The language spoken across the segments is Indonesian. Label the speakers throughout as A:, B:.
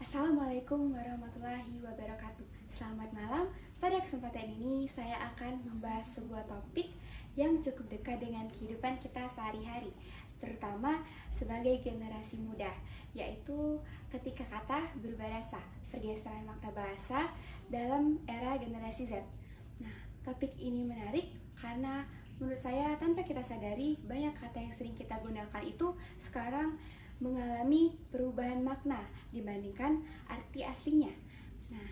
A: Assalamualaikum warahmatullahi wabarakatuh. Selamat malam. Pada kesempatan ini saya akan membahas sebuah topik yang cukup dekat dengan kehidupan kita sehari-hari, terutama sebagai generasi muda, yaitu ketika kata berubah rasa, pergeseran makna bahasa dalam era generasi Z. Nah, topik ini menarik karena menurut saya tanpa kita sadari banyak kata yang sering kita gunakan itu sekarang mengalami perubahan makna dibandingkan arti aslinya. Nah,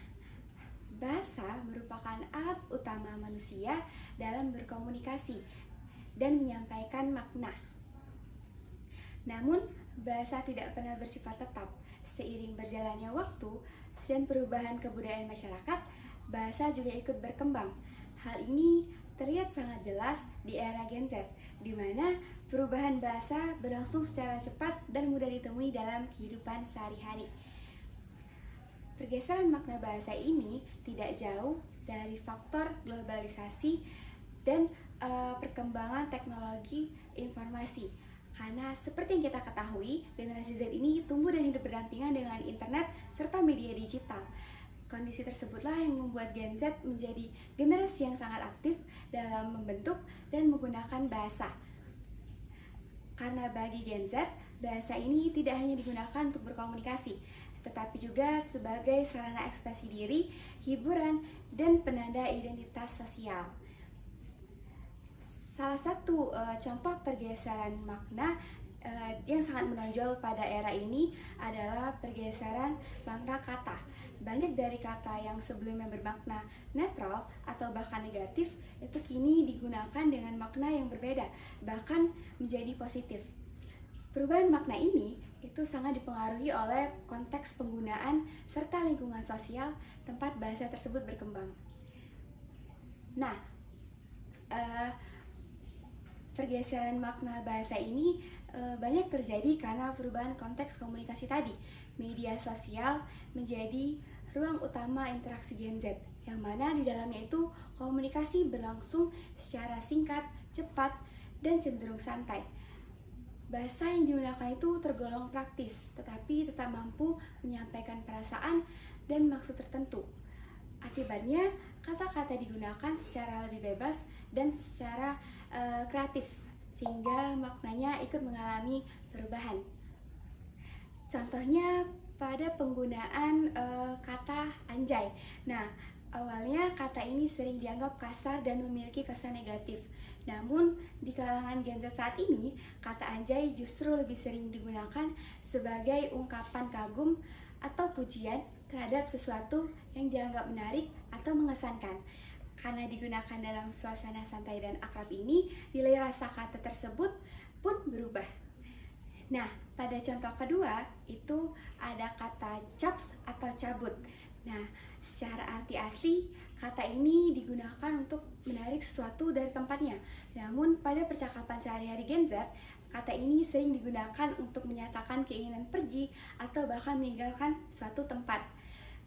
A: bahasa merupakan alat utama manusia dalam berkomunikasi dan menyampaikan makna. Namun, bahasa tidak pernah bersifat tetap. Seiring berjalannya waktu dan perubahan kebudayaan masyarakat, bahasa juga ikut berkembang. Hal ini terlihat sangat jelas di era Gen Z, di mana perubahan bahasa berlangsung secara cepat dan mudah ditemui dalam kehidupan sehari-hari. Pergeseran makna bahasa ini tidak jauh dari faktor globalisasi dan perkembangan teknologi informasi. Karena seperti yang kita ketahui, generasi Z ini tumbuh dan hidup berdampingan dengan internet serta media digital. Kondisi tersebutlah yang membuat Gen Z menjadi generasi yang sangat aktif dalam membentuk dan menggunakan bahasa. Karena bagi Gen Z, bahasa ini tidak hanya digunakan untuk berkomunikasi, tetapi juga sebagai sarana ekspresi diri, hiburan, dan penanda identitas sosial. Salah satu contoh pergeseran makna yang sangat menonjol pada era ini adalah pergeseran makna kata. Banyak dari kata yang sebelumnya bermakna netral atau bahkan negatif itu kini digunakan dengan makna yang berbeda, bahkan menjadi positif. Perubahan makna ini itu sangat dipengaruhi oleh konteks penggunaan serta lingkungan sosial tempat bahasa tersebut berkembang. Nah, pergeseran makna bahasa ini banyak terjadi karena perubahan konteks komunikasi tadi. Media sosial menjadi ruang utama interaksi Gen Z, yang mana di dalamnya itu komunikasi berlangsung secara singkat, cepat, dan cenderung santai. Bahasa yang digunakan itu tergolong praktis, tetapi tetap mampu menyampaikan perasaan dan maksud tertentu. Akibatnya, kata-kata digunakan secara lebih bebas dan secara kreatif, sehingga maknanya ikut mengalami perubahan. Contohnya pada penggunaan kata anjay. Nah, awalnya kata ini sering dianggap kasar dan memiliki kesan negatif. Namun, di kalangan Gen Z saat ini, kata anjay justru lebih sering digunakan sebagai ungkapan kagum atau pujian terhadap sesuatu yang dianggap menarik atau mengesankan. Karena digunakan dalam suasana santai dan akrab ini, nilai rasa kata tersebut pun berubah. Nah, pada contoh kedua itu ada kata caps atau cabut. Nah, secara arti asli, kata ini digunakan untuk menarik sesuatu dari tempatnya. Namun, pada percakapan sehari-hari Gen Z, kata ini sering digunakan untuk menyatakan keinginan pergi atau bahkan meninggalkan suatu tempat.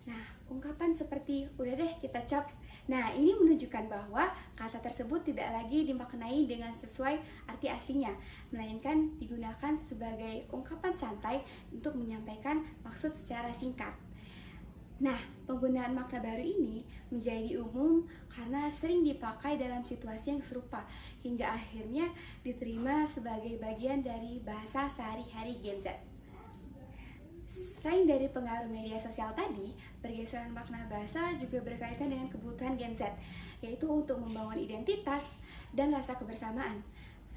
A: Nah, ungkapan seperti udah deh kita caps. Nah, ini menunjukkan bahwa kata tersebut tidak lagi dimaknai dengan sesuai arti aslinya, melainkan digunakan sebagai ungkapan santai untuk menyampaikan maksud secara singkat. Nah, penggunaan makna baru ini menjadi umum karena sering dipakai dalam situasi yang serupa, hingga akhirnya diterima sebagai bagian dari bahasa sehari-hari Gen Z. Selain dari pengaruh media sosial tadi, pergeseran makna bahasa juga berkaitan dengan kebutuhan Gen Z, yaitu untuk membangun identitas dan rasa kebersamaan.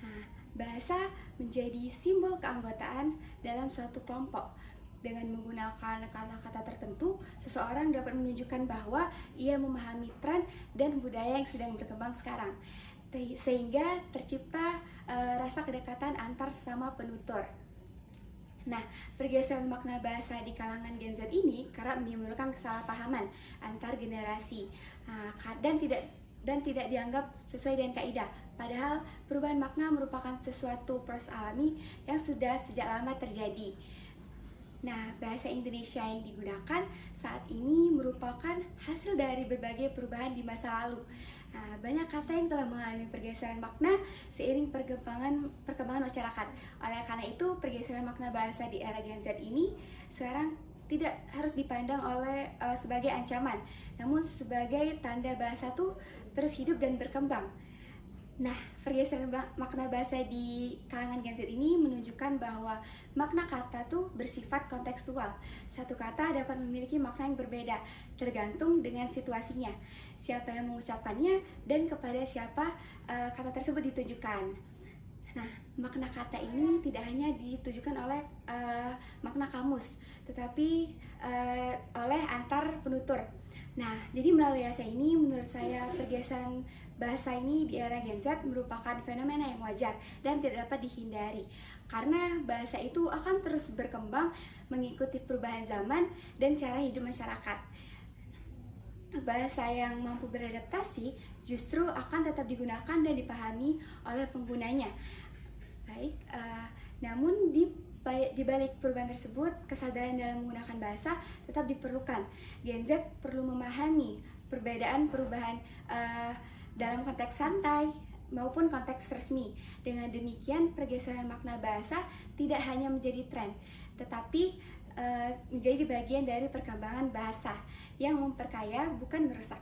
A: Nah, bahasa menjadi simbol keanggotaan dalam suatu kelompok. Dengan menggunakan kata-kata tertentu, seseorang dapat menunjukkan bahwa ia memahami tren dan budaya yang sedang berkembang sekarang, sehingga tercipta rasa kedekatan antar sesama penutur. Nah, pergeseran makna bahasa di kalangan Gen Z ini kerap menimbulkan kesalahpahaman antar generasi dan tidak dianggap sesuai dengan kaidah. Padahal perubahan makna merupakan sesuatu proses alami yang sudah sejak lama terjadi. Nah, bahasa Indonesia yang digunakan saat ini merupakan hasil dari berbagai perubahan di masa lalu. Nah, banyak kata yang telah mengalami pergeseran makna seiring perkembangan masyarakat. Oleh karena itu, pergeseran makna bahasa di era Gen Z ini sekarang tidak harus dipandang oleh sebagai ancaman, namun sebagai tanda bahasa tuh terus hidup dan berkembang. Nah, pergeseran makna bahasa di kalangan Gen Z ini menunjukkan bahwa makna kata tuh bersifat kontekstual. Satu kata dapat memiliki makna yang berbeda, tergantung dengan situasinya, siapa yang mengucapkannya, dan kepada siapa kata tersebut ditujukan. Nah, makna kata ini tidak hanya ditujukan oleh makna kamus, tetapi oleh antar penutur. Nah, jadi melalui essay ini, menurut saya pergeseran bahasa ini di era Gen Z merupakan fenomena yang wajar dan tidak dapat dihindari. Karena bahasa itu akan terus berkembang mengikuti perubahan zaman dan cara hidup masyarakat. Bahasa yang mampu beradaptasi justru akan tetap digunakan dan dipahami oleh penggunanya. Baik, namun di balik perubahan tersebut, kesadaran dalam menggunakan bahasa tetap diperlukan. Gen Z perlu memahami perbedaan perubahan dalam konteks santai maupun konteks resmi. Dengan demikian, pergeseran makna bahasa tidak hanya menjadi tren, tetapi menjadi bagian dari perkembangan bahasa yang memperkaya, bukan merusak.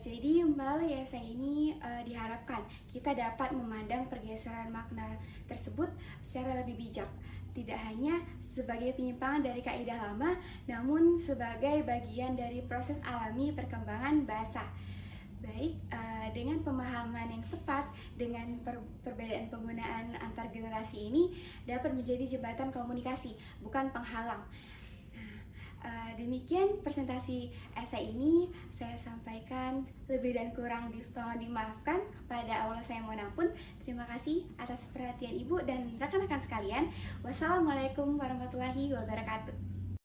A: Jadi melalui essay ini diharapkan kita dapat memandang pergeseran makna tersebut secara lebih bijak, tidak hanya sebagai penyimpangan dari kaidah lama, namun sebagai bagian dari proses alami perkembangan bahasa. Baik, dengan pemahaman yang tepat dengan perbedaan penggunaan antar generasi ini dapat menjadi jembatan komunikasi, bukan penghalang. Demikian presentasi essay ini saya sampaikan, lebih dan kurang tolong dimaafkan. Kepada Allah saya mohon ampun. Terima kasih atas perhatian Ibu dan rekan-rekan sekalian. Wassalamualaikum warahmatullahi wabarakatuh.